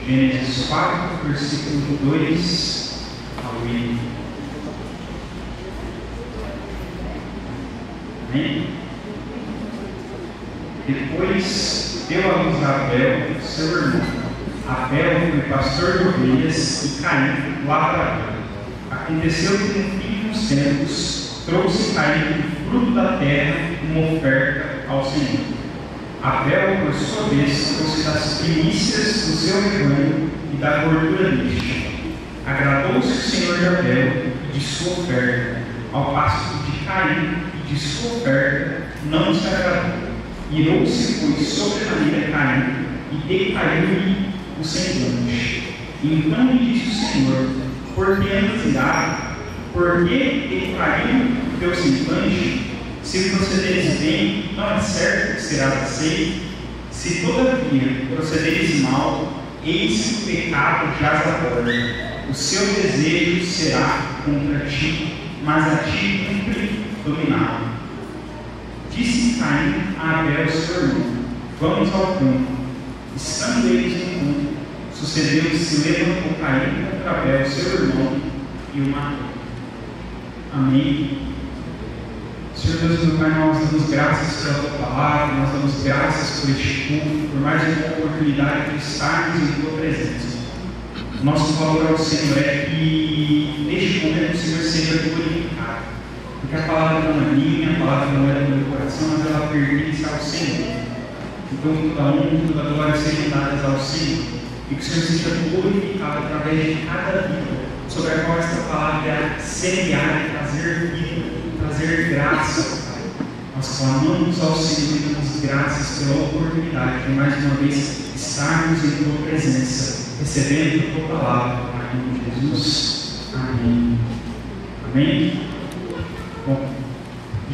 Gênesis 4, versículo 2 ao 8. Amém? Depois deu à luz a Abel, seu irmão. Abel foi pastor de ovelhas e Caim lavrador. Aconteceu que no fim dos tempos trouxe Caim o fruto da terra uma oferta ao Senhor. Abel, por sua vez, trouxe das primícias do seu rebanho e da gordura deste. Agradou-se o Senhor de Abel e de sua oferta, ao passo que de Caim e de sua oferta não se agradou. Irou-se, pois, sobremaneira Caim e decaiu-lhe o semblante. Então lhe disse o Senhor: por que andas irado? Por que decaiu o teu semblante? Se procederes bem, não é certo que serás aceito. Se todavia procederes mal, eis que o pecado jaz à porta. O seu desejo será contra ti, mas a ti cumpre dominá-lo. Disse Caim a Abel, seu irmão: vamos ao campo. Estando eles no campo, sucedeu que se levantou Caim contra Abel, seu irmão, e o matou. Amém. Senhor Deus, meu Pai, nós damos graças pela Tua palavra, nós damos graças por este culto, por mais uma oportunidade de estarmos em Tua presença. Nosso valor ao Senhor é que neste momento o Senhor seja glorificado, porque a palavra não é minha, a palavra não é do meu coração, mas ela pertence ao Senhor. Então toda a honra e toda a glória sejam dadas ao Senhor, e que o Senhor seja glorificado através de cada vida sobre a qual esta palavra é semear e trazer vida, trazer graça. Nós clamamos ao Senhor e damos graças pela oportunidade de mais uma vez estarmos em Tua presença, recebendo a Tua palavra, em nome de Jesus. Amém. Amém? Bom,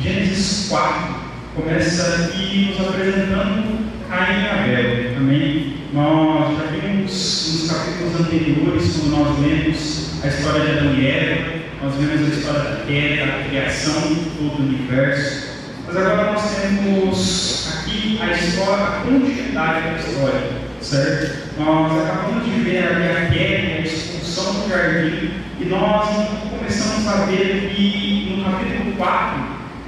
Gênesis 4 começa aqui nos apresentando Caim e Abel. Amém? Nós já vimos nos capítulos anteriores, quando nós lemos a história de Adão e Eva, nós vimos a história da terra, da criação, todo o universo. Mas agora nós temos aqui a história, a continuidade da história, certo? Nós acabamos de ver a queda, a expulsão do jardim, e nós começamos a ver aqui no capítulo 4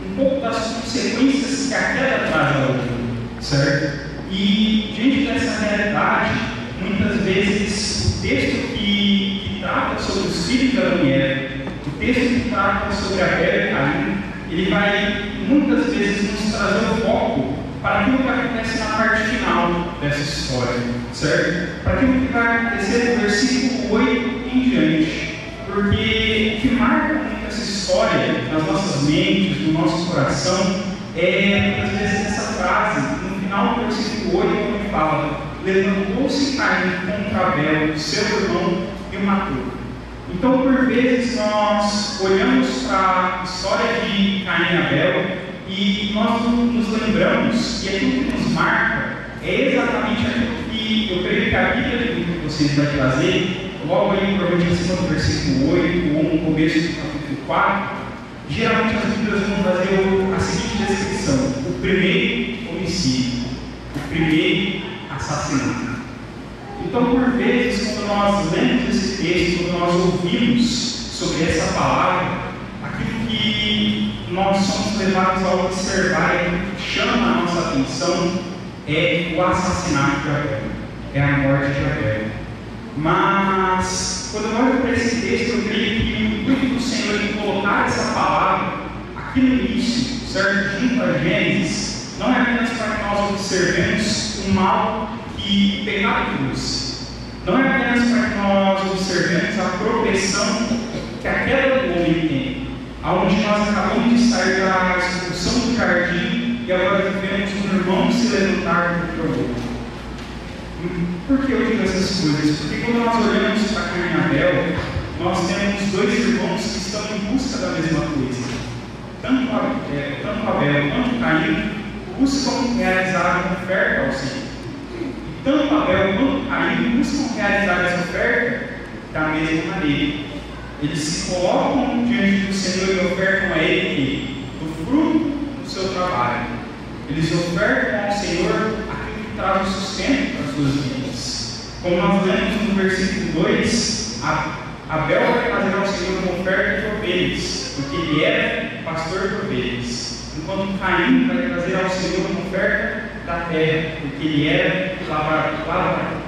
um pouco das consequências que a queda traz ao mundo, certo? E diante dessa realidade, muitas vezes o texto que trata sobre os filhos de Adão e Eva, o texto que trata sobre Abel e Caim, ele vai muitas vezes nos trazer o foco para aquilo que acontece na parte final dessa história, certo? Para aquilo que vai acontecer no versículo 8 em diante, porque o que marca muito essa história nas nossas mentes, no nosso coração, é muitas vezes essa frase, no final do versículo 8, quando ele fala: levantou-se Caim contra Abel, seu irmão, e o matou. Então, por vezes, nós olhamos para a história de Caim e Abel e nós nos lembramos que aquilo que nos marca é exatamente aquilo que eu creio que a Bíblia que vocês vai trazer, logo aí, provavelmente acima do versículo 8 ou no começo do capítulo 4. Geralmente as Bíblias vão trazer a seguinte descrição: o primeiro homicídio, o primeiro assassinato. Então, por vezes, quando nós lemos esse texto, quando nós ouvimos sobre essa palavra, aquilo que nós somos levados a observar e que chama a nossa atenção é o assassinato de Abel, é a morte de Abel. Mas, quando eu olho para esse texto, eu creio que o intuito do Senhor em colocar essa palavra aqui no início, certo? Junto a Gênesis, não é apenas para que nós observemos o mal que o pecado trouxe. Não é apenas para que nós observemos a progressão que a queda do homem tem, aonde nós acabamos de sair da expulsão do jardim e agora vivemos um irmão se levantar contra o outro. Por que eu digo essas coisas? Porque quando nós olhamos para Caim e Abel, nós temos dois irmãos que estão em busca da mesma coisa. Tanto Abel quanto Caim buscam realizar uma oferta ao Senhor. Tanto Abel quanto Caim buscam realizar essa oferta da mesma maneira. Eles se colocam diante do Senhor e ofertam a Ele o fruto do seu trabalho. Eles ofertam ao Senhor aquilo que traz o sustento para as suas vidas. Como nós lemos no versículo 2, Abel vai trazer ao Senhor uma oferta de ovelhas, porque ele era pastor de ovelhas, enquanto Caim vai trazer ao Senhor uma oferta da terra, porque ele era lavrador.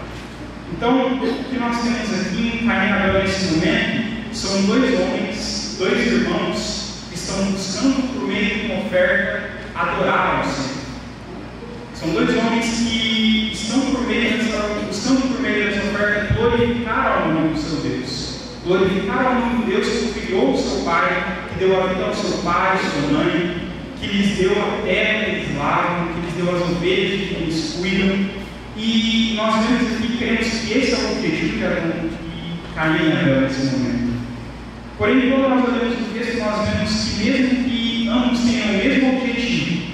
Então, o que nós temos aqui em Caim e Abel nesse momento são dois homens, dois irmãos, que estão buscando por meio de uma oferta adorar ao Senhor. São dois homens que estão buscando por meio dessa oferta glorificar ao nome do seu Deus. Glorificar ao nome de Deus que criou o seu pai, que deu a vida ao seu pai e sua mãe, que lhes deu a terra que eles lavam, que lhes deu as ovelhas que eles cuidam. E nós vemos aqui que queremos que esse é o objetivo que Caim e Abel nesse momento. Porém, quando nós olhamos o texto, nós vemos que mesmo que ambos tenham o mesmo objetivo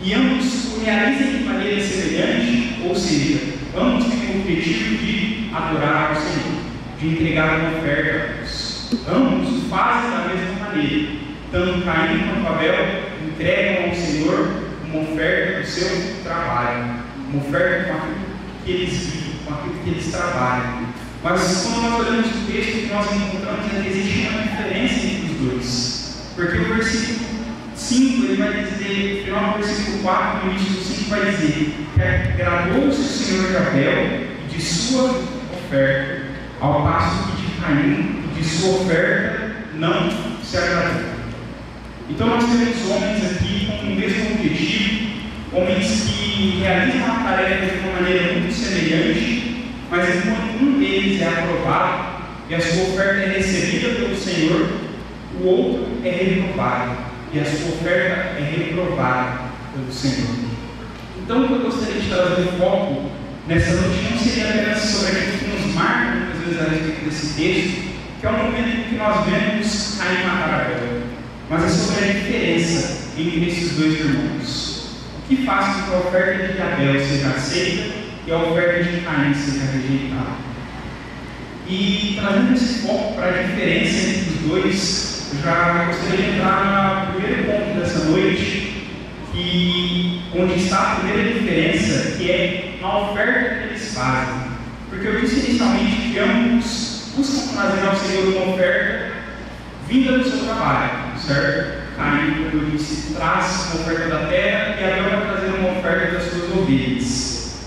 e ambos o realizem de maneira semelhante, ou seja, ambos têm o objetivo de adorar ao Senhor, de entregar uma oferta a Deus. Ambos o fazem da mesma maneira. Tanto Caim quanto Abel entregam ao Senhor uma oferta do seu trabalho, uma oferta com aquilo que eles vivem, com aquilo que eles trabalham. Mas quando nós olhamos o texto, o que nós encontramos é que existe uma diferença entre os dois. Porque o versículo 5 ele vai dizer, no final do versículo 4, no início do 5, vai dizer que agradou-se o Senhor de Abel e de sua oferta, ao passo que de Caim e de sua oferta não se agradou. Então nós temos homens aqui com o mesmo objetivo, homens que realizam a tarefa de uma maneira muito semelhante, mas enquanto um deles é aprovado e a sua oferta é recebida pelo Senhor, o outro é reprovado e a sua oferta é reprovada pelo Senhor. Então, o que eu gostaria de trazer foco nessa noite não seria apenas sobre aquilo que nos marca muitas vezes a respeito desse texto, que é o momento em que nós vemos Caim matar Abel, mas é sobre a diferença entre esses dois irmãos. O que faz com que a oferta de Abel seja aceita e a oferta de Caim seja rejeitada? E trazendo esse foco para a diferença entre os dois, eu já gostaria de entrar no primeiro ponto dessa noite, onde está a primeira diferença, que é a oferta que eles fazem. Porque eu disse inicialmente que ambos buscam trazer ao Senhor uma oferta vinda do seu trabalho, certo? Caim, como eu disse, traz uma oferta da terra e Abel vai trazer uma oferta das suas ovelhas.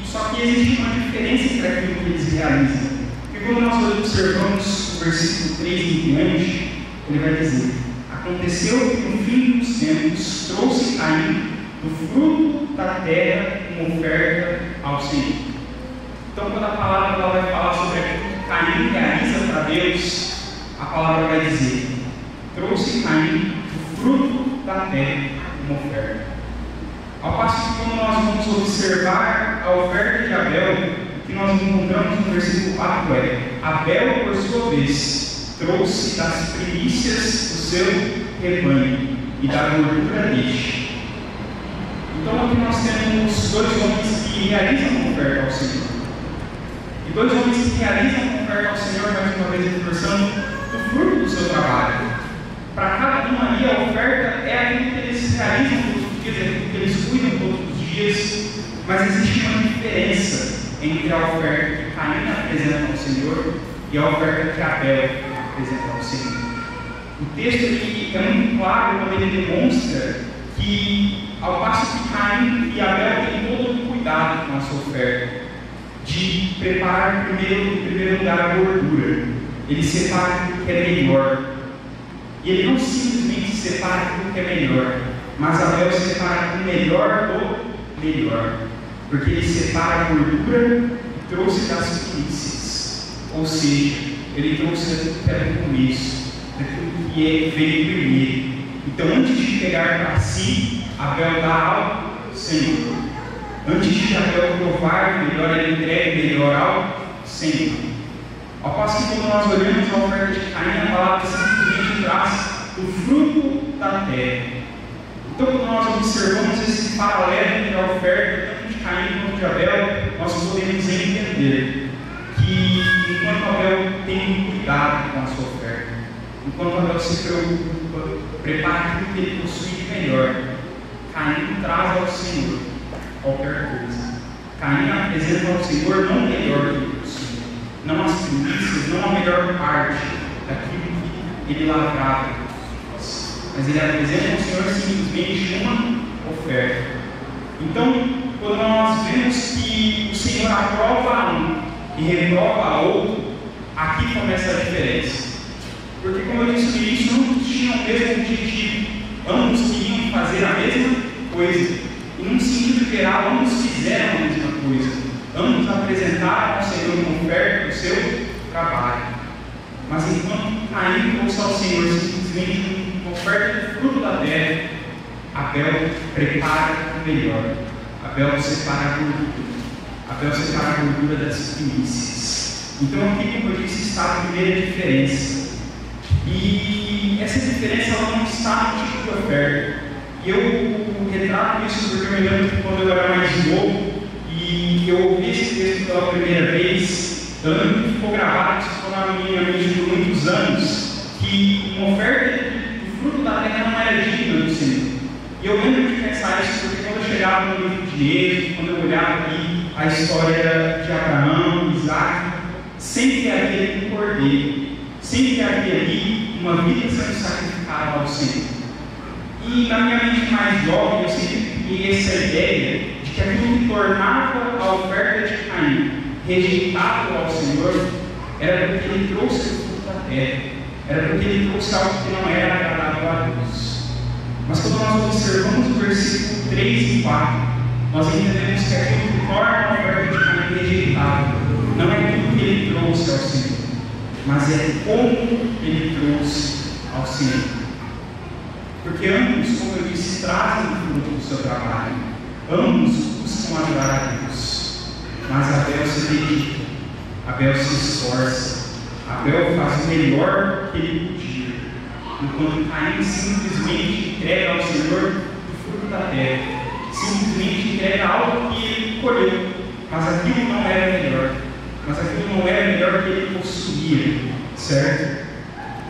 Só que existe uma diferença entre aquilo que eles realizam. Porque quando nós observamos o versículo 3 em diante, ele vai dizer: aconteceu que no fim dos tempos trouxe Caim do fruto da terra uma oferta ao Senhor. Então, quando a palavra ela vai falar sobre aquilo que Caim realiza para Deus, a palavra vai dizer: trouxe Caim do fruto da terra uma oferta. Ao passo que quando nós vamos observar a oferta de Abel, o que nós encontramos no versículo 4 é: Abel, por sua vez, trouxe das primícias do seu rebanho e da gordura deste. Então aqui nós temos dois homens que realizam uma oferta ao Senhor. E dois homens que realizam uma oferta ao Senhor, mais uma vez reforçando, do fruto do seu trabalho. Para cada um ali, a oferta é aquilo que eles realizam todos os dias, é aquilo que eles cuidam todos os dias, mas existe uma diferença entre a oferta que Caim apresenta ao Senhor e a oferta que Abel apresenta ao Senhor. O texto aqui é muito claro quando ele demonstra que, ao passo que Caim e Abel têm todo o cuidado com a sua oferta, de preparar em primeiro lugar a gordura, ele separa aquilo que é melhor. E ele não simplesmente separa aquilo que é melhor, mas Abel separa o melhor do melhor, porque ele separa a gordura e trouxe das primícias, ou seja, ele trouxe daquilo que era no começo, daquilo que veio primeiro. Então, antes de pegar para si, Abel dá ao Senhor. Antes de Abel provar melhor, ele entrega melhor ao Senhor. Ao passo que quando nós olhamos a oferta de Caim, a palavra simplesmente traz o fruto da terra. Então, quando nós observamos esse paralelo entre a oferta tanto de Caim quanto de Abel, nós podemos entender que enquanto Abel tem cuidado com a sua oferta, enquanto Abel se preocupa, prepara aquilo que ele possui de melhor, Caim traz ao Senhor qualquer coisa. Caim apresenta ao Senhor não o melhor que ele possui, não as primícias, não a melhor parte daquilo que ele lavrava, mas ele apresenta ao Senhor simplesmente uma oferta. Então, quando nós vemos que o Senhor aprova um e reprova outro, aqui começa a diferença. Porque, como eu disse no início, ambos tinham o mesmo objetivo, ambos queriam fazer a mesma coisa, e num sentido geral, ambos fizeram a mesma coisa, ambos apresentaram ao Senhor uma oferta do seu trabalho. Mas enquanto Caim trouxe ao Senhor simplesmente uma oferta do fruto da terra, Abel prepara o melhor. Abel separa a gordura. Abel separa a gordura das primícias. Então aqui, como eu disse, está a primeira diferença. E essa diferença ela não está no tipo de oferta. E eu retrato isso porque eu me lembro que quando eu era mais novo e eu ouvi esse texto pela primeira vez, eu lembro que ficou gravado, isso ficou na minha mente por muitos anos, que uma oferta do fruto da terra não era digna do Senhor. E eu lembro de pensar isso porque quando eu chegava no livro de Êxodo, quando eu olhava aqui a história de Abraão, Isaac, sempre havia um cordeiro, sempre havia ali uma vida sendo sacrificada ao Senhor. E na minha mente mais jovem, eu sempre tinha essa ideia de que aquilo que tornava a oferta de Caim rejeitável ao Senhor era porque ele trouxe o fruto da terra, era porque ele trouxe algo que não era agradável a Deus. Mas quando nós observamos o versículo 3 e 4, nós entendemos que aquilo que torna a oferta de Caim rejeitável não é aquilo que ele trouxe ao Senhor, mas é como ele trouxe ao Senhor. Porque ambos, como eu disse, trazem o fruto do seu trabalho, ambos buscam adorar a Deus, mas Abel se dedica, Abel se esforça, Abel faz o melhor que ele podia, enquanto Caim simplesmente entrega ao Senhor o fruto da terra, simplesmente entrega algo que ele colheu, mas aquilo não era melhor, mas aquilo não era melhor que ele possuía, certo?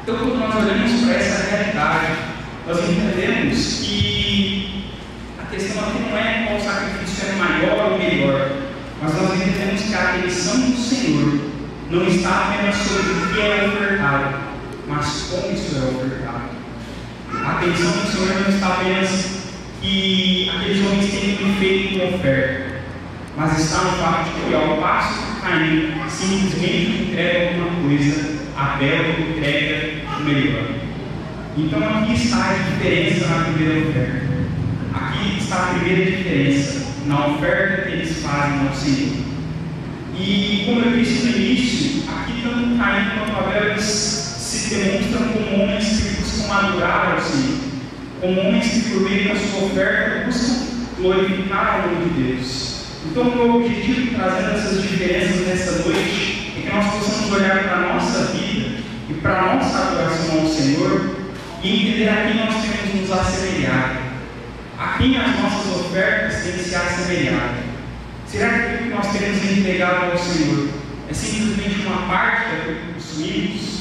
Então, quando nós olhamos para essa realidade, nós entendemos que a questão aqui não é qual sacrifício é maior ou melhor, mas nós entendemos que a atenção do Senhor não está apenas sobre o que é ofertado, mas como isso é ofertado. A atenção do Senhor não está apenas que aqueles homens têm feito uma oferta, mas está no fato de que ao passo que Caim simplesmente entrega alguma coisa, Abel entrega o melhor. Então aqui está a diferença na primeira oferta. Aqui está a primeira diferença na oferta que eles fazem ao Senhor. E como eu disse no início, aqui tanto Caim quanto Abel eles se demonstram como homens que buscam adorar ao Senhor, como homens que por meio da sua oferta buscam glorificar o nome de Deus. Então o meu objetivo trazendo essas diferenças nessa noite é que nós possamos olhar para a nossa vida e para a nossa adoração ao Senhor e entender a quem nós temos que nos assemelhar, a quem as nossas ofertas têm se assemelhado. Será que aquilo que nós temos entregado ao Senhor é simplesmente uma parte daquilo que possuímos?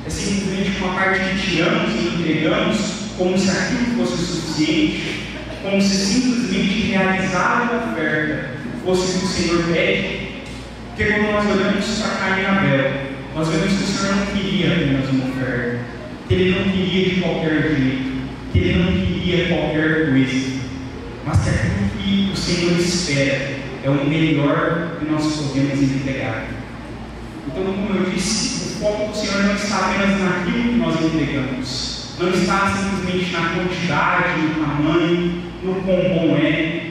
É simplesmente uma parte que tiramos e entregamos como se aquilo fosse o suficiente? Como se simplesmente realizar a oferta fosse o que o Senhor pede? Porque quando nós olhamos para Caim e Abel, nós vemos que o Senhor não queria apenas uma oferta, que Ele não queria de qualquer jeito, que Ele não queria qualquer coisa, mas que aquilo que o Senhor espera é o melhor que nós podemos entregar. Então, como eu disse, o foco do Senhor não está apenas naquilo que nós entregamos, não está simplesmente na quantidade, no tamanho, no quão bom é,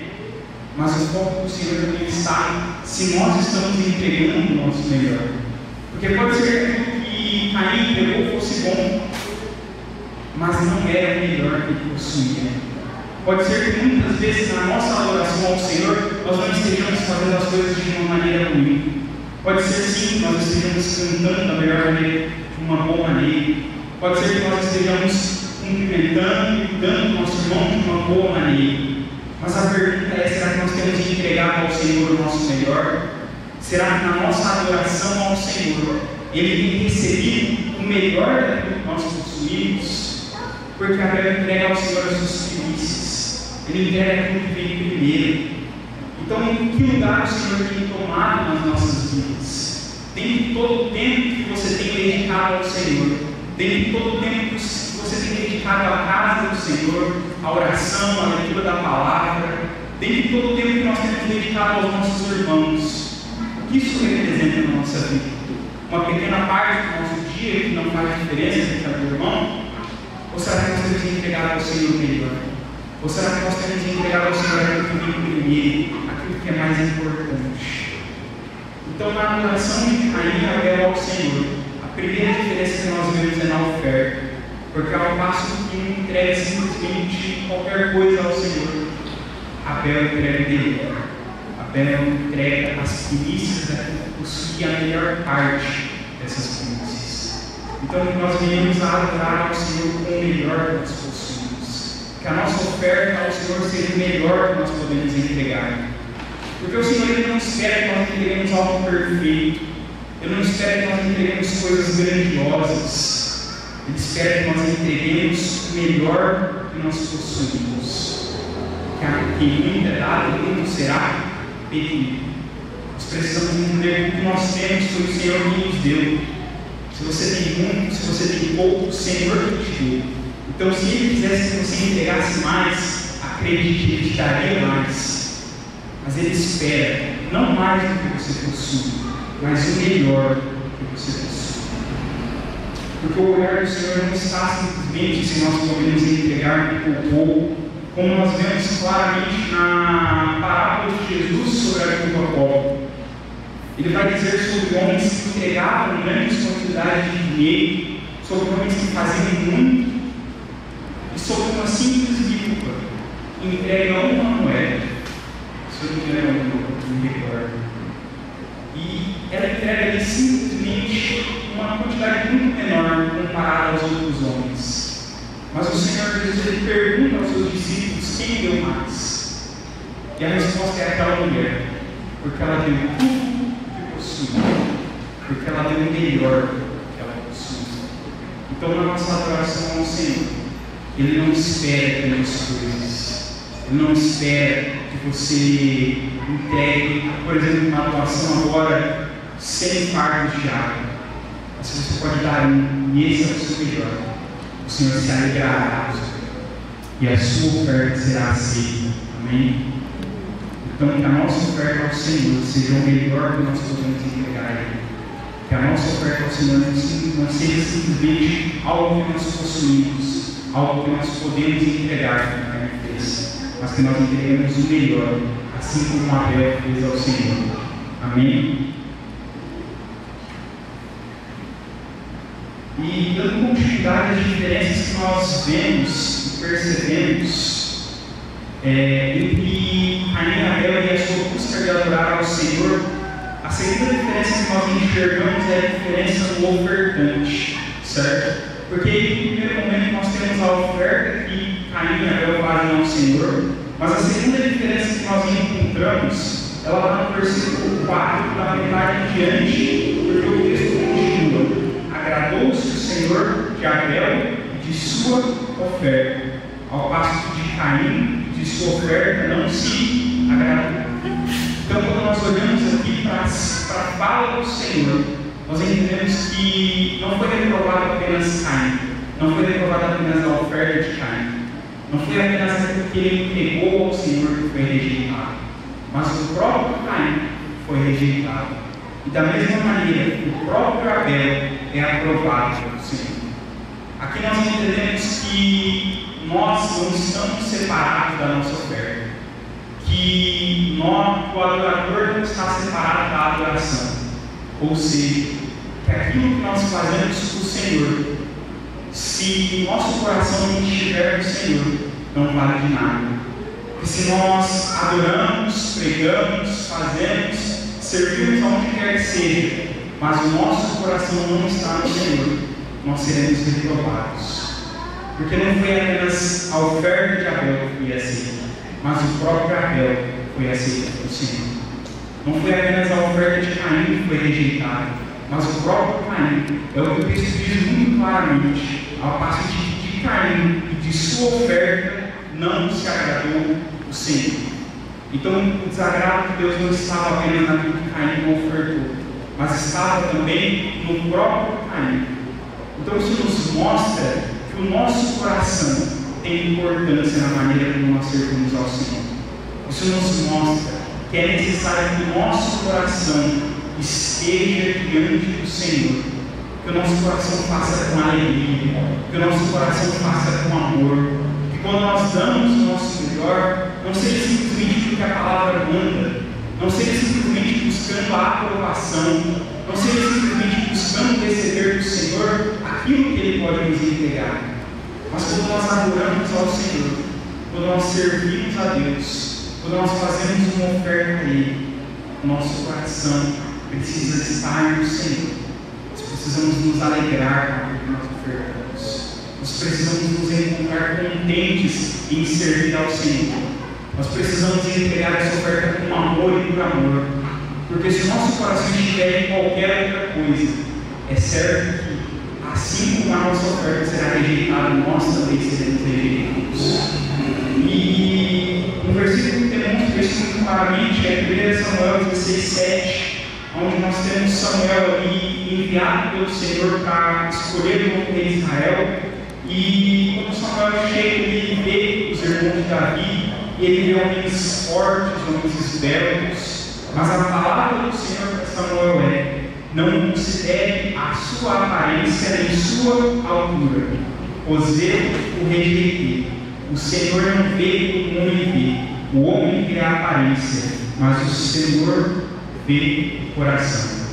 mas o foco do Senhor também está se nós estamos entregando o nosso melhor. Porque pode ser que aquilo que Caim entregou fosse bom, mas não era o melhor que ele possuía. Pode ser que muitas vezes na nossa adoração ao Senhor nós não estejamos fazendo as coisas de uma maneira ruim. Pode ser sim que nós estejamos cantando da melhor maneira, de uma boa maneira. Pode ser que nós estejamos cumprimentando e dando o nosso irmão de uma boa maneira. Mas a pergunta é: será que nós temos entregado ao Senhor o nosso melhor? Será que na nossa adoração ao Senhor Ele tem recebido o melhor daquilo que nós possuímos? Porque Abel entrega ao Senhor as suas primícias, ele entrega aquilo que vem primeiro. Então, em que lugar o Senhor tem tomado nas nossas vidas? Dentro de todo o tempo que você tem dedicado ao Senhor, dentro de todo o tempo que você tem dedicado à casa do Senhor, à oração, à leitura da palavra, dentro de todo o tempo que nós temos dedicado aos nossos irmãos, o que isso representa na nossa vida? Uma pequena parte do nosso dia que não faz diferença entre cada irmão? Ou será que nós temos entregado ao Senhor melhor? Ou será que nós temos entregado ao Senhor aquilo que vem primeiro, aquilo que é mais importante? Então, na adoração de Caim e Abel ao Senhor, a primeira diferença que nós vemos é na oferta, porque ao passo que um entrega simplesmente qualquer coisa ao Senhor, Abel entrega dele. Abel entrega as primícias daquilo que possuía a melhor parte dessas primícias. Então, que nós venhamos a adorar ao Senhor com o melhor que nós possuímos. Que a nossa oferta ao Senhor seja o melhor que nós podemos entregar. Porque o Senhor ele não espera que nós entreguemos algo perfeito. Ele não espera que nós entreguemos coisas grandiosas. Ele espera que nós entreguemos o melhor que nós possuímos. Que muito é dado, muito será pedido. Nós precisamos entender que o que nós temos foi o Senhor que nos deu. Se você tem muito, se você tem pouco, o Senhor que te deu. Então, se Ele quisesse que você entregasse mais, acredite, Ele te daria mais. Mas Ele espera, não mais do que você possui, mas o melhor que você possui. Porque o olhar do Senhor não está simplesmente se nós podemos entregar um pouco, como nós vemos claramente na parábola de Jesus sobre a viúva pobre. Ele vai dizer sobre homens que entregavam grandes quantidades de dinheiro, sobre homens que faziam muito, e sobre uma simples viúva que entrega uma moeda. Se eu não me engano, não me recordo. E ela entrega ali simplesmente uma quantidade muito menor comparada aos outros homens. Mas o Senhor Jesus ele pergunta aos seus discípulos quem deu mais. E a resposta é aquela mulher, porque ela deu tudo que possui, porque ela deu o melhor que ela possui. Então, na nossa adoração ao Senhor, Ele não espera grandes coisas, Ele não espera que você entregue, por exemplo, uma doação agora 100 fardos de água. Mas se você pode dar e esse é o seu melhor, o Senhor se alegrará e a sua oferta será aceita. Amém? Então, que a nossa oferta ao Senhor seja o melhor que nós podemos entregar a Ele. Que a nossa oferta ao Senhor não seja simplesmente algo que nós possuímos, algo que nós podemos entregar como Caim fez, mas que nós entreguemos o melhor, assim como Abel fez ao Senhor. Amém? E dando continuidade às diferenças que nós vemos e percebemos entre Caim e Abel e a sua busca de adorar ao Senhor, a segunda diferença que nós enxergamos é a diferença do ofertante, certo? Porque em primeiro momento nós temos a oferta que Caim e Abel fazem ao Senhor, mas a segunda diferença que nós encontramos, ela está no versículo 4, da metade em diante, porque o texto continua. Agradou-se o Senhor de Abel e de sua oferta, ao passo que de Caim e de sua oferta não se agradou. Então, quando nós olhamos aqui para a fala do Senhor, nós entendemos que não foi reprovado apenas Caim, não foi reprovado apenas a oferta de Caim, não foi apenas aquilo que ele entregou ao Senhor que foi rejeitado, mas o próprio Caim foi rejeitado. E da mesma maneira, o próprio Abel é aprovado pelo Senhor. Aqui nós entendemos que nós não estamos separados da nossa oferta, que o adorador não está separado da adoração, ou seja, que aquilo que nós fazemos para o Senhor, se nosso coração não estiver no Senhor, não vale de nada. Porque se nós adoramos, pregamos, fazemos, servimos aonde quer que seja, mas o nosso coração não está no Senhor, nós seremos reprovados. Porque não foi apenas a oferta de Abel que foi aceita, mas o próprio Abel foi aceito pelo Senhor. Não foi apenas a oferta de Caim que foi rejeitada, mas o próprio Caim. É o que o texto diz muito claramente. Ao passo de Caim e de sua oferta não se agradou o Senhor. Então, o desagrado de Deus não estava apenas naquilo que Caim ofertou, mas estava também no próprio Caim. Então, isso nos mostra que o nosso coração tem importância na maneira como nós servimos ao Senhor. Isso nos mostra que é necessário que o nosso coração esteja diante do Senhor, que o nosso coração faça com alegria, que o nosso coração faça com amor, que quando nós damos o nosso melhor, não seja simplesmente porque a palavra manda, não seja simplesmente buscando a aprovação, não seja simplesmente buscando receber do Senhor aquilo que Ele pode nos entregar, mas quando nós adoramos ao Senhor, quando nós servimos a Deus, quando nós fazemos uma oferta a Ele, o nosso coração precisa estar no Senhor. Nós precisamos nos alegrar com aquilo que nós ofertamos. Nós precisamos nos encontrar contentes em servir ao Senhor. Nós precisamos entregar essa oferta com amor e por amor. Porque se o nosso coração estiver em qualquer outra coisa, é certo que, assim como a nossa oferta será rejeitada, nós também seremos rejeitados. E um versículo que demonstra isso muito claramente é 1 Samuel 16:7, onde nós temos Samuel ali enviado pelo Senhor para escolher o novo rei de Israel. E quando Samuel chega, ele vê os irmãos de Davi, e ele vê homens fortes, homens esbeltos, mas a palavra do Senhor para Samuel é: não considere a sua aparência nem sua altura, pois eu o rejeitei. O Senhor não vê como o homem vê, o homem vê a aparência, mas o Senhor vê o coração.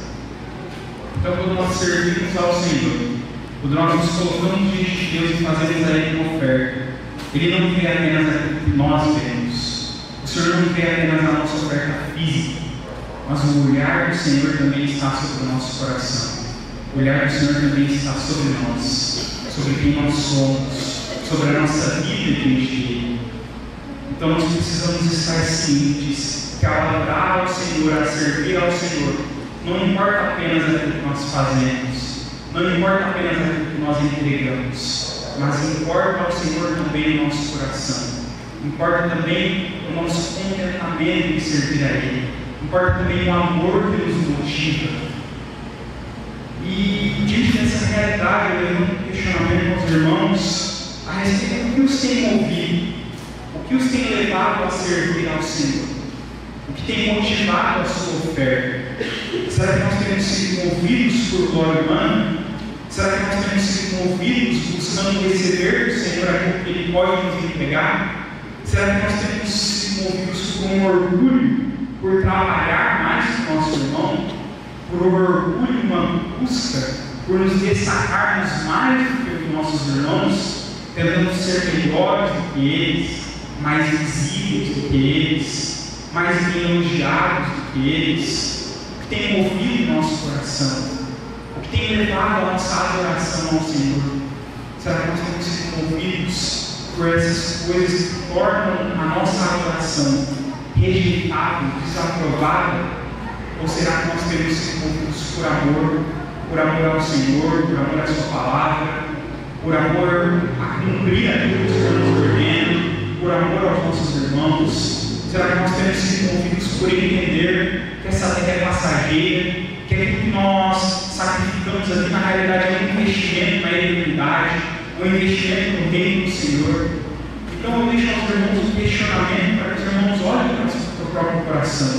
Então, quando nós servimos ao Senhor, quando nós nos colocamos diante de Deus e fazemos a Ele uma oferta, Ele não vê apenas aquilo que nós vemos. O Senhor não vê apenas a nossa oferta física, mas o olhar do Senhor também está sobre o nosso coração. O olhar do Senhor também está sobre nós, sobre quem nós somos, sobre a nossa vida diante dele. Então nós precisamos estar cientes que ao adorar ao Senhor, a servir ao Senhor, não importa apenas aquilo que nós fazemos, não importa apenas aquilo que nós entregamos, mas importa ao Senhor também o nosso coração, importa também o nosso contentamento em servir a Ele, importa também o amor que nos motiva. E diante dessa realidade, eu levanto um questionamento aos irmãos a respeito do que os tem movido, o que os tem levado a servir ao Senhor, o que tem motivado a sua oferta. Será que nós temos sido movidos por glória humana? Será que nós temos sido movidos buscando receber do Senhor aquilo que Ele pode nos entregar? Será que nós temos sido movidos por um orgulho, por trabalhar mais que o nosso irmão, por um orgulho, uma busca, por nos destacarmos mais do que os nossos irmãos, tentando ser melhores do que eles, mais visíveis do que eles, mais bem elogiados do que eles? O que tem movido o nosso coração? O que tem levado a nossa adoração ao Senhor? Será que nós temos sido movidos por essas coisas que tornam a nossa adoração rejeitável, desaprovada? Ou será que nós temos sido movidos por amor ao Senhor, por amor à Sua palavra, por amor a cumprir aquilo que o Senhor nos ordena, por amor aos nossos irmãos? Será que nós temos sido movidos por entender que essa terra é passageira, que aquilo que nós sacrificamos aqui na realidade é um investimento na eternidade, um investimento no reino do Senhor? Então eu deixo aos irmãos um questionamento para que os irmãos olhem para o seu próprio coração,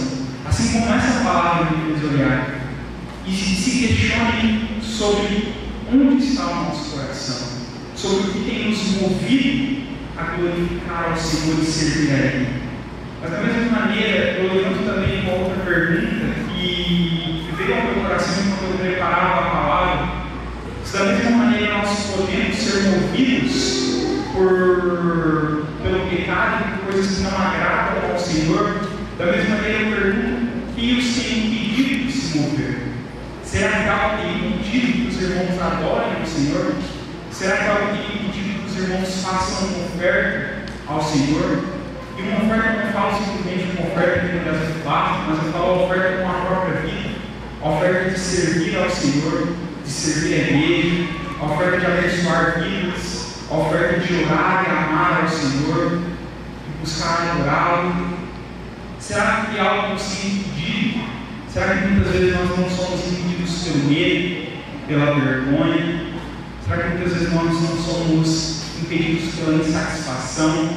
assim como essa palavra que eles olharam, e se questionem sobre onde está o nosso coração, sobre o que tem nos movido a glorificar ao Senhor e servir a Ele. Mas da mesma maneira, eu levanto também uma outra pergunta que veio ao meu coração enquanto eu preparava a palavra. Se da mesma maneira nós podemos ser movidos pelo pecado e por coisas que não agradam ao Senhor, da mesma maneira eu pergunto: o que os tem impedido de se mover? Será que algo tem impedido que os irmãos adorem o Senhor? Será que algo tem impedido que os irmãos façam uma oferta ao Senhor? E uma oferta, não falo simplesmente uma oferta que não deve ser fácil, mas eu falo a oferta com a própria vida, a oferta de servir ao Senhor, de servir a igreja, a oferta de abençoar vidas, a oferta de orar e amar ao Senhor, de buscar adorá-lo. Será que algo nos tem impedido? Será que muitas vezes nós não somos impedidos pelo medo, pela vergonha? Será que muitas vezes nós não somos impedidos pela insatisfação?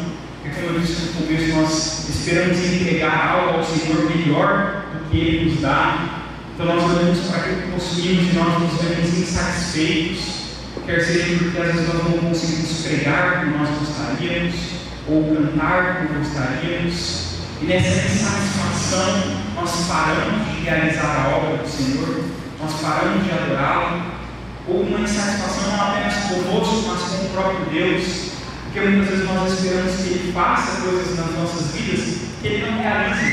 Porque, como eu disse no começo, nós esperamos entregar algo ao Senhor melhor do que Ele nos dá. Então nós olhamos para aquilo que possuímos e nós nos vemos insatisfeitos. Quer seja porque às vezes nós não conseguimos pregar como nós gostaríamos, ou cantar como gostaríamos. E nessa insatisfação, nós paramos de realizar a obra do Senhor, nós paramos de adorá-lo, ou uma insatisfação não apenas conosco, mas com o próprio Deus, porque muitas vezes nós esperamos que Ele faça coisas nas nossas vidas que Ele não realiza,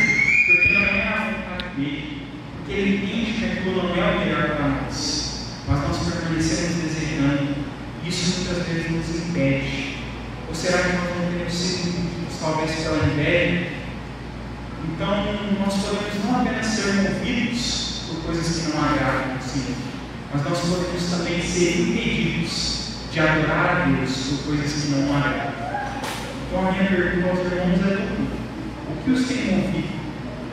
porque não é a vontade dEle, porque Ele entende que aquilo não é o melhor para nós, mas nós permanecemos desejando. Isso muitas vezes nos impede. Ou será que nós não temos sido impedidos, talvez pela inveja? Então, nós podemos não apenas ser movidos por coisas que não agradam ao Senhor, mas nós podemos também ser impedidos de adorar a Deus por coisas que não agradam. Então, a minha pergunta aos irmãos é o que os tem movido,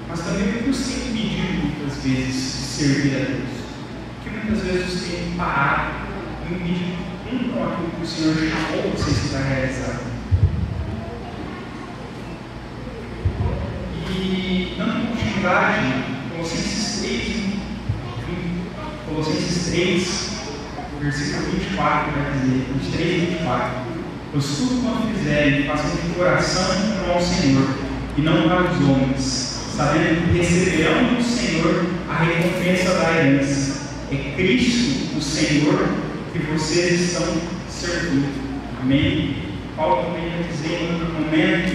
mas também o que os tem impedido muitas vezes de servir a Deus? O que muitas vezes os tem parado e impedido com aquilo que o Senhor chamou vocês para realizar? E dando continuidade, Colossenses 3, versículo 24, vai dizer, 23 e 24: Pois tudo quanto fizerem, façam de coração ao Senhor, e não para os homens, sabendo que receberão do Senhor a recompensa da herança. É Cristo, o Senhor, que vocês estão servindo. Amém? Paulo também vai dizer em um momento,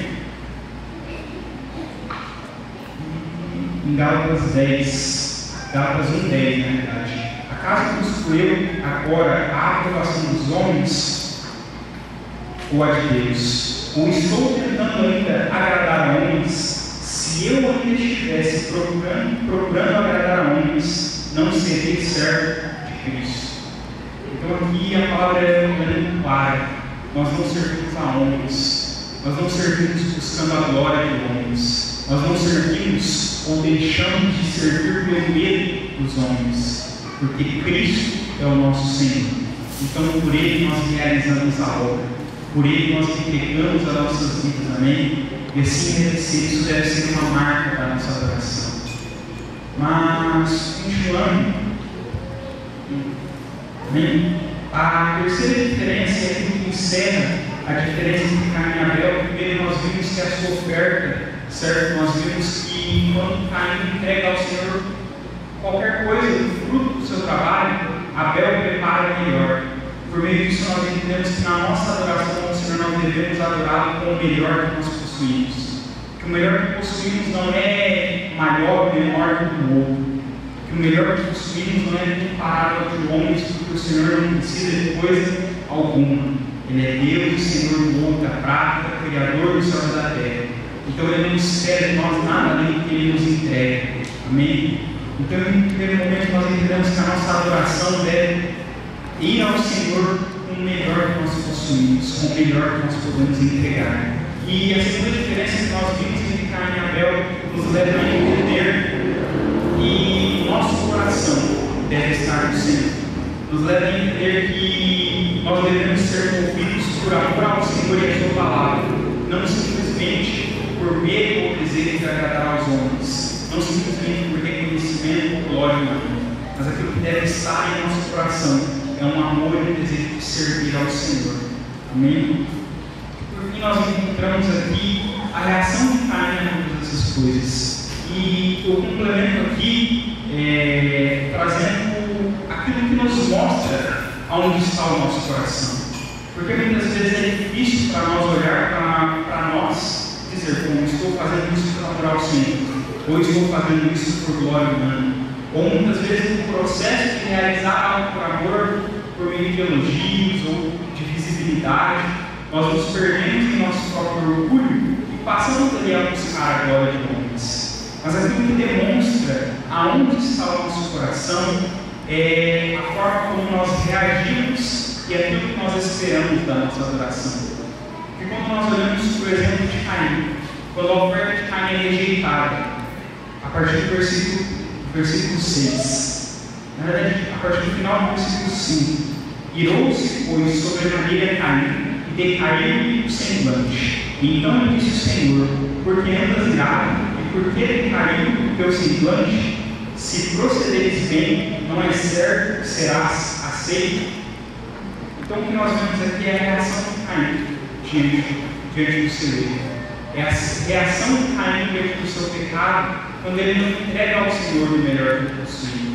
em Gálatas 1:10, na verdade: acaso busco eu agora a aprovação dos homens ou a de Deus? Ou estou tentando ainda agradar a homens? Se eu ainda estivesse procurando agradar a homens, não seria servo de Cristo. Então aqui a palavra é muito clara: nós não servimos a homens, nós não servimos buscando a glória de homens, nós não servimos ou deixamos de servir pelo medo dos homens, porque Cristo é o nosso Senhor. Então por Ele nós realizamos a obra, por Ele nós entregamos as nossas vidas, amém? E assim isso deve ser uma marca da nossa adoração. Mas, continuando, amém? A terceira diferença é aquilo que encerra a diferença entre Caim e Abel. Primeiro nós vimos que a sua oferta, certo? Nós vimos que enquanto Caim entrega ao Senhor qualquer coisa, o fruto do seu trabalho, Abel prepara melhor. Por meio disso nós entendemos que na nossa adoração ao Senhor nós devemos adorá-lo com o melhor que nós possuímos. Que o melhor que possuímos não é maior ou menor que o outro. Que o melhor que possuímos não é comparado de homens, porque o Senhor não precisa de coisa alguma. Ele é Deus, Senhor do ouro, da prata, Criador dos céus e da terra. Então Ele não espera de nós nada além do que Ele nos entrega. Amém? Então, em primeiro momento, nós entendemos que a nossa adoração deve ir ao Senhor com o melhor que nós possuímos, com o melhor que nós podemos entregar. E a segunda diferença que nós vimos entre Caim e Abel nos leva a entender que nosso coração deve estar no Senhor. Nos leva a entender que nós devemos ser movidos por amor ao Senhor e à Sua palavra, não simplesmente por medo ou desejo de agradar aos homens, não simplesmente por reconhecimento ou glória humana, mas aquilo que deve estar em nosso coração é um amor e um desejo de servir ao Senhor. Amém? Por fim, nós encontramos aqui a reação de Caim a todas essas coisas. E eu complemento aqui, trazendo aquilo que nos mostra aonde está o nosso coração. Porque muitas vezes é difícil para nós olhar para nós e dizer: como estou fazendo isso por amor ao Senhor, ou estou fazendo isso por glória humana. Ou muitas vezes no processo de realizar algo por amor, por meio de elogios ou de visibilidade, nós nos perdemos em nosso próprio orgulho e passamos ali a buscar a glória de homens. Mas aquilo que demonstra aonde está o nosso coração é a forma como nós reagimos e aquilo que nós esperamos da nossa adoração. Porque quando nós olhamos, por exemplo, de Caim, quando a oferta de Caim é rejeitada, a partir do versículo 6. Na verdade, a partir do final do versículo 5. Irou-se, pois, sobremaneira Caim, e decaiu-lhe o semblante. Então lhe disse o Senhor: por que andas irado, e por que decaiu o teu semblante? Se procederes bem, não é certo que serás aceito. Então o que nós vemos aqui é a reação de Caim diante do seu erro. É a reação de Caim diante do seu pecado, quando ele não entrega ao Senhor o melhor que possui.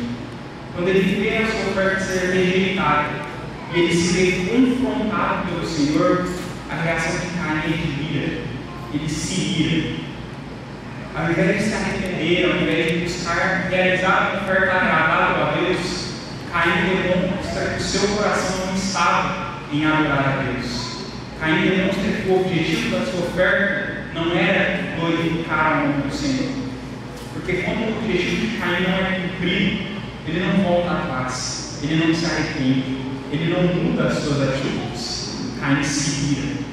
Quando ele vê a sua oferta ser rejeitada, e ele se vê confrontado pelo Senhor, a reação de Caim é de ira. Ele se ira. Ao invés de se arrepender, ao invés de buscar realizar uma oferta agradável a Deus, Caim demonstra que o seu coração não estava em adorar a Deus. Caim demonstra que o objetivo da sua oferta não era glorificar o nome do Senhor. Porque quando o objetivo de Caim não é cumprido, ele não volta atrás, ele não se arrepende, ele não muda as suas atitudes. Caim se ira.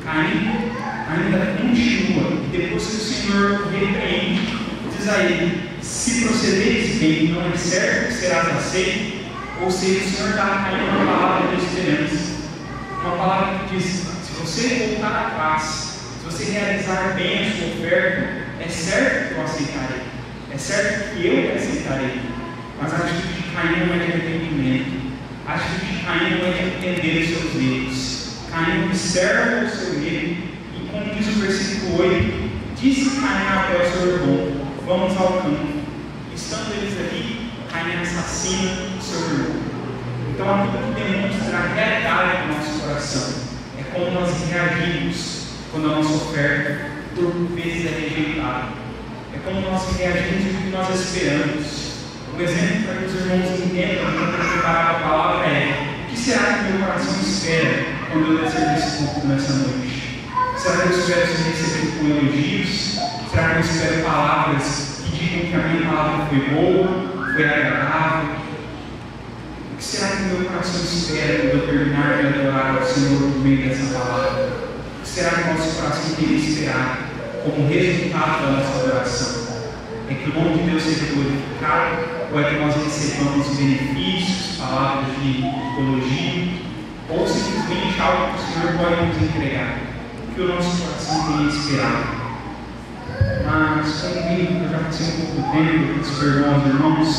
Caim ainda continua, e depois que o Senhor repreende, diz a ele: se procederes bem, não é certo que serás aceito. Ou seja, o Senhor dá a Caim uma palavra de esperança, uma palavra que diz: se você voltar atrás, se você realizar bem a sua oferta, é certo que eu aceitarei, é certo que eu aceitarei. Mas a atitude de Caim não é de arrependimento, a atitude de Caim não é de entender os seus erros. Caim observa o seu erro, e como diz o versículo 8, disse Caim a Abel, seu irmão: vamos ao campo. Estando eles ali, Caim assassina o seu irmão. Então aquilo que demonstra a realidade do nosso coração é como nós reagimos quando a nossa oferta por vezes é rejeitada. É como nós reagimos do que nós esperamos. Um exemplo para que os irmãos entendam quando preparar a palavra é: o que será que meu coração espera quando eu descer desse culto nessa noite? Será que eu espero ser recebido com elogios? Será que eu espero palavras que digam que a minha palavra foi boa, foi agradável? O que será que meu coração espera quando eu terminar de adorar ao Senhor por meio dessa palavra? O que será que o nosso coração tem que esperar como resultado da nossa adoração? É que o nome de Deus seja glorificado, ou é que nós recebamos benefícios, palavras de elogio, ou simplesmente algo que o Senhor pode nos entregar, que o nosso coração tem esperado? Mas, como eu já passei um pouco de tempo, eu peço perdão aos irmãos,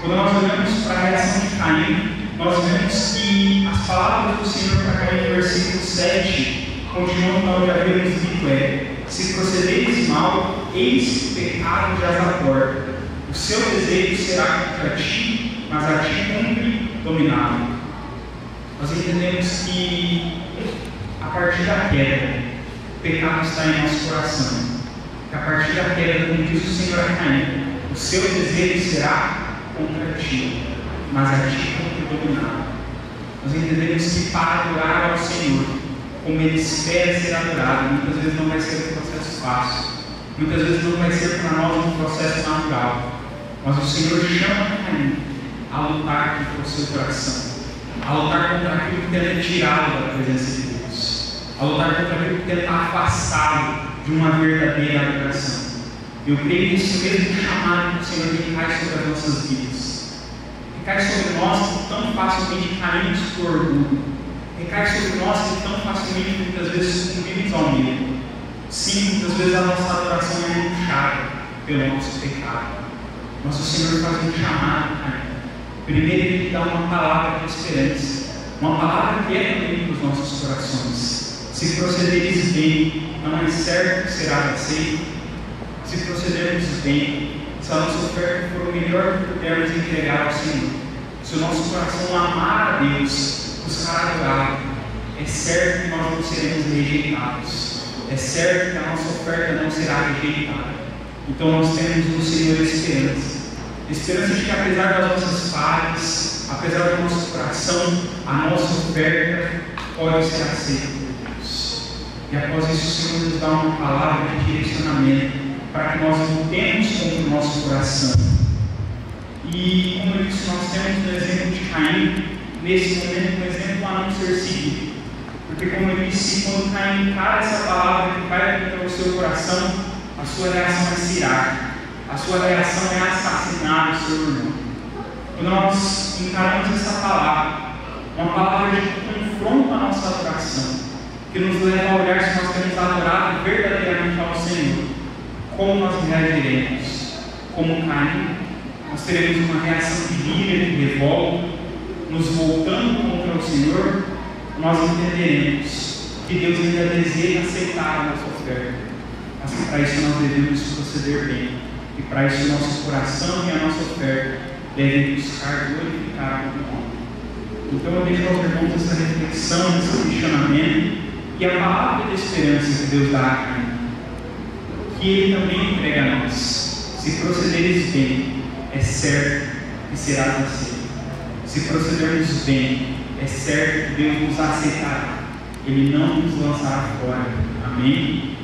quando nós olhamos para a reação de Caim, nós vemos que as palavras do Senhor para Caim no versículo 7 continuam para onde havíamos dito: se procederes mal, eis que o pecado jaz à porta. O seu desejo será contra ti, mas a ti cumpre dominá-lo. Nós entendemos que, a partir da queda, o pecado está em nosso coração. Que a partir da queda, como diz o Senhor a Caim, o seu desejo será contra ti, mas a ti cumpre dominá-lo. Nós entendemos que para adorar ao Senhor, como Ele espera ser adorado, muitas vezes não vai ser um processo fácil, muitas vezes não vai ser para nós um processo natural, mas o Senhor chama Caim a lutar contra o seu coração, a lutar contra aquilo que tenta tirá-lo da presença de Deus, a lutar contra aquilo que tenta afastá-lo de uma verdadeira adoração. Eu creio que esse mesmo chamado do Senhor recai sobre as nossas vidas, recai sobre nós que tão facilmente caímos por orgulho, recai sobre nós que tão facilmente, muitas vezes, sucumbimos ao medo. Sim, muitas vezes a nossa adoração é manchada pelo nosso pecado. Nosso Senhor faz um chamado, Caim. Primeiro Ele dá uma palavra de esperança, uma palavra que é também para os nossos corações. Se procederes bem, não é certo que serás aceito. Se procedermos bem, se a nossa oferta for o melhor que pudermos entregar ao Senhor, se o nosso coração amar a Deus, buscar adorá-lo, é certo que nós não seremos rejeitados, é certo que a nossa oferta não será rejeitada. Então nós temos no Senhor esperança de que, apesar das nossas falhas, apesar do nosso coração, a nossa oferta pode ser aceita por Deus. E após isso o Senhor nos dá uma palavra de direcionamento para que nós lutemos contra o nosso coração. E como eu disse, nós temos no exemplo de Caim, nesse momento, um exemplo a não ser seguido. Porque, como eu disse, quando Caim encara essa palavra que vai contra o seu coração, a sua reação é se irar, a sua reação é assassinar o seu irmão. Quando nós encaramos essa palavra, uma palavra que confronta a nossa adoração, que nos leva a olhar se nós temos adorado verdadeiramente ao Senhor, como nós reagiremos? Como Caim, nós teremos uma reação de ira, de revolta, nos voltando contra o Senhor. Nós entenderemos que Deus ainda deseja aceitar a nossa oferta, mas que para isso nós devemos proceder bem, e para isso o nosso coração e a nossa oferta devem buscar glorificar o nome. Então eu deixo aos irmãos essa reflexão, esse questionamento e a palavra de esperança que Deus dá a Caim, que Ele também entrega a nós. Se procederes bem, é certo que serás aceito. Se procedermos bem, é certo que Deus nos aceitará. Ele não nos lançará fora. Amém?